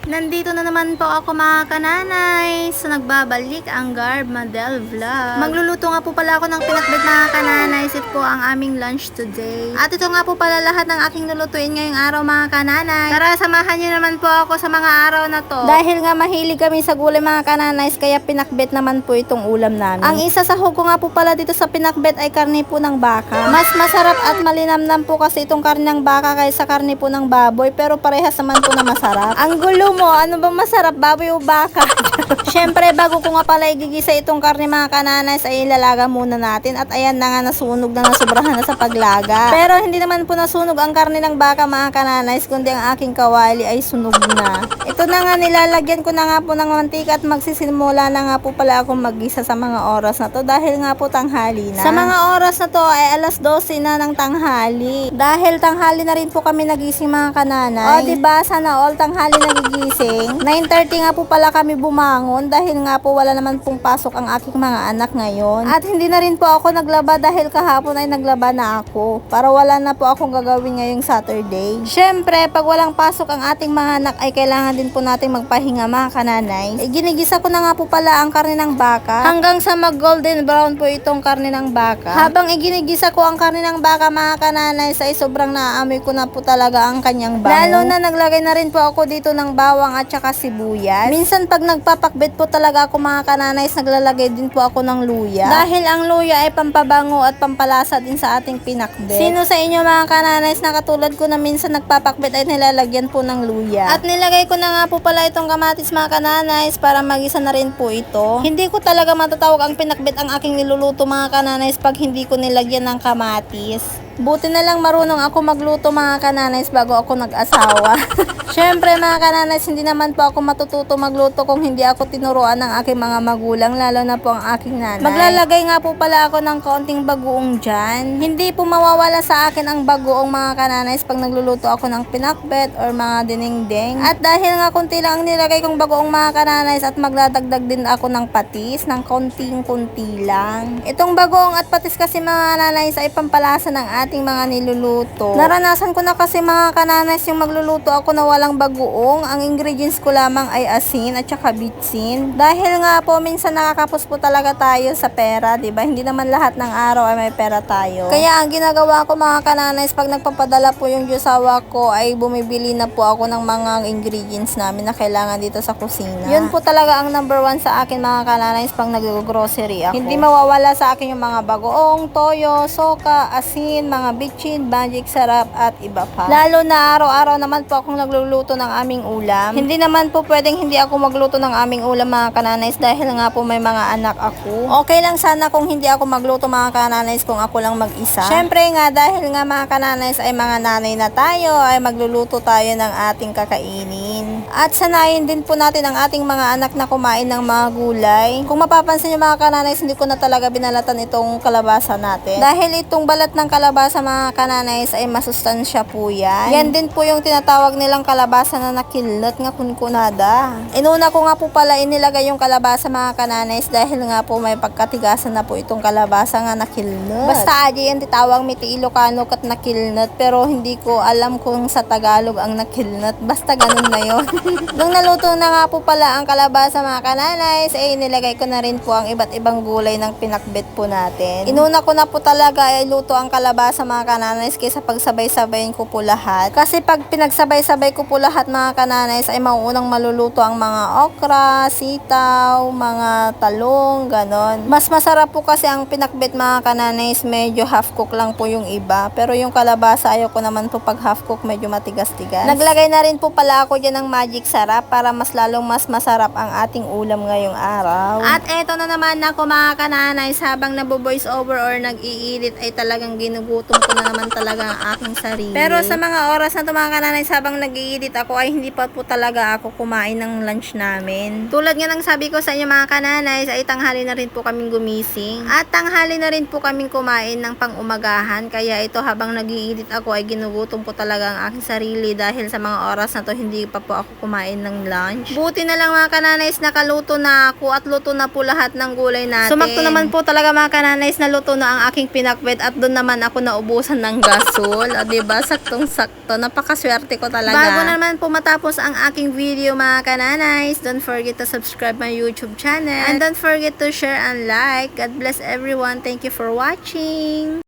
Nandito na naman po ako mga kananay sa nagbabalik ang Garb Madel Vlog. Magluluto nga po pala ako ng pinakbet mga kananay. Ito po ang aming lunch today. At ito nga po pala lahat ng aking lulutuin ngayong araw mga kananay. Tara, samahan niyo naman po ako sa mga araw na to. Dahil nga mahilig kami sa gulay mga kananay, kaya pinakbet naman po itong ulam namin. Ang isa sa ko nga po pala dito sa pinakbet ay karne po ng baka. Mas masarap at malinamnam po kasi itong karne ng baka kaysa karne po ng baboy, pero parehas naman po na masarap. Ang gulo mo, ano ba masarap, baboy o baka? Syempre, bago ko nga pala igigisa itong karne mga kananas, ay ilalaga muna natin. At ayan na nga, nasunog na, sobrahan na sa paglaga. Pero hindi naman po nasunog ang karne ng baka mga kananas, kundi ang aking kawali ay sunog na. Ito na nga, nilalagyan ko na nga po ng mantika at magsisimula na nga po pala akong maggisa sa mga oras na to dahil nga po tanghali na. Sa mga oras na to ay alas 12 na ng tanghali. Dahil tanghali na rin po kami nagising mga kananay. O diba, sana all tanghali nagigising. 9:30 nga po pala kami bumangon dahil nga po wala naman pong pasok ang aking mga anak ngayon. At hindi na rin po ako naglaba dahil kahapon ay naglaba na ako. Para wala na po akong gagawin ngayong Saturday. Syempre, pag walang pasok ang ating mga anak ay kailangan din po nating magpahinga mga kananay. Ginigisa ko na nga po pala ang karne ng baka hanggang sa mag golden brown po itong karne ng baka. Habang iginigisa ko ang karne ng baka mga kananay ay sobrang naaamoy ko na po talaga ang kanyang bango. Lalo na naglagay na rin po ako dito ng bawang at saka sibuyas. Minsan pag nagpapakbet po talaga ako mga kananays, naglalagay din po ako ng luya. Dahil ang luya ay pampabango at pampalasa din sa ating pinakbet. Sino sa inyo mga kananays na katulad ko na minsan nagpapakbet ay nilalagyan po ng luya? At nilagay ko na nga po pala itong kamatis mga kananays para magisa na rin po ito. Hindi ko talaga matatawag ang pinakbet ang aking niluluto mga kananays pag hindi ko nilagyan ng kamatis. Buti na lang marunong ako magluto mga kananays bago ako nag-asawa. Syempre mga kananays, hindi naman po ako matututo magluto kung hindi ako tinuruan ng aking mga magulang, lalo na po ang aking nanay. Maglalagay nga po pala ako ng kaunting bagoong dyan. Hindi po mawawala sa akin ang bagoong mga kananays pag nagluluto ako ng pinakbet or mga dinengdeng. At dahil nga kunti lang ang nilagay kong bagoong mga kananays at magdadagdag din ako ng patis ng konting-kunti lang. Itong bagoong at patis kasi mga kananays ay pampalasa ng ating mga niluluto. Naranasan ko na kasi mga kananays yung magluluto ako na walang bagoong. Ang ingredients ko lamang ay asin at saka bitsin. Dahil nga po minsan nakakapos po talaga tayo sa pera, diba? Hindi naman lahat ng araw ay may pera tayo. Kaya ang ginagawa ko mga kananays, pag nagpapadala po yung josawa ko ay bumibili na po ako ng mga ingredients namin na kailangan dito sa kusina. Yun po talaga ang number one sa akin mga kananays pag nag-grocery ako. Hindi mawawala sa akin yung mga bagoong, toyo, soka, asin, mga bitchin, magic sarap at iba pa. Lalo na araw-araw naman po akong nagluluto ng aming ulam. Hindi naman po pwedeng hindi ako magluto ng aming ulam mga kananays dahil nga po may mga anak ako. Okay lang sana kung hindi ako magluto mga kananays kung ako lang mag-isa. Syempre nga dahil nga mga kananays ay mga nanay na tayo ay magluluto tayo ng ating kakainin. At sanayin din po natin ang ating mga anak na kumain ng mga gulay. Kung mapapansin nyo mga kananays, hindi ko na talaga binalatan itong kalabasa natin. Dahil itong balat ng kalabasa sa mga kananays ay masustansya po yan. Yan din po yung tinatawag nilang kalabasa na nakilnat nga kunkunada. Inuna ko nga po pala inilagay yung kalabasa mga kananays dahil nga po may pagkatigasan na po itong kalabasa nga nakilnat. Basta aji yan titawag miti Ilocano kat nakilnat, pero hindi ko alam kung sa Tagalog ang nakilnat. Basta ganun na yun. Nung naluto na nga po pala ang kalabasa mga kananays ay inilagay ko na rin po ang iba't ibang gulay ng pinakbet po natin. Inuna ko na po talaga ay luto ang kalabasa sa mga kananays kaysa pagsabay-sabayin ko po lahat. Kasi pag pinagsabay-sabay ko po lahat mga kananays ay mauunang maluluto ang mga okra, sitaw, mga talong, ganon. Mas masarap po kasi ang pinakbet mga kananays, medyo half cook lang po yung iba. Pero yung kalabasa ayoko naman po pag half cook medyo matigas-tigas. Naglagay na rin po pala ako dyan ng magic sarap para mas lalong mas masarap ang ating ulam ngayong araw. At eto na naman ako mga kananays, habang nabo-voice over or nag-iilit ay talagang ginugutom ko na naman talaga ang aking sarili. Pero sa mga oras na ito mga kananays, habang nag-i-edit ako ay hindi pa po talaga ako kumain ng lunch namin. Tulad nga ng sabi ko sa inyo mga kananays, ay tanghali na rin po kaming gumising. At tanghali na rin po kaming kumain ng pang-umagahan. Kaya ito habang nag-i-edit ako ay ginugutom po talaga ang aking sarili dahil sa mga oras na to hindi pa po ako kumain ng lunch. Buti na lang mga kananays, nakaluto na ako at luto na po lahat ng gulay natin. Sumakto naman po talaga mga kananays na luto na ang aking pinakbet at doon naman ako naubusan ng gasol. O, diba? Saktong-sakto. Napakaswerte ko talaga. Bago naman po matapos ang aking video mga kananays, don't forget to subscribe my YouTube channel. And don't forget to share and like. God bless everyone. Thank you for watching.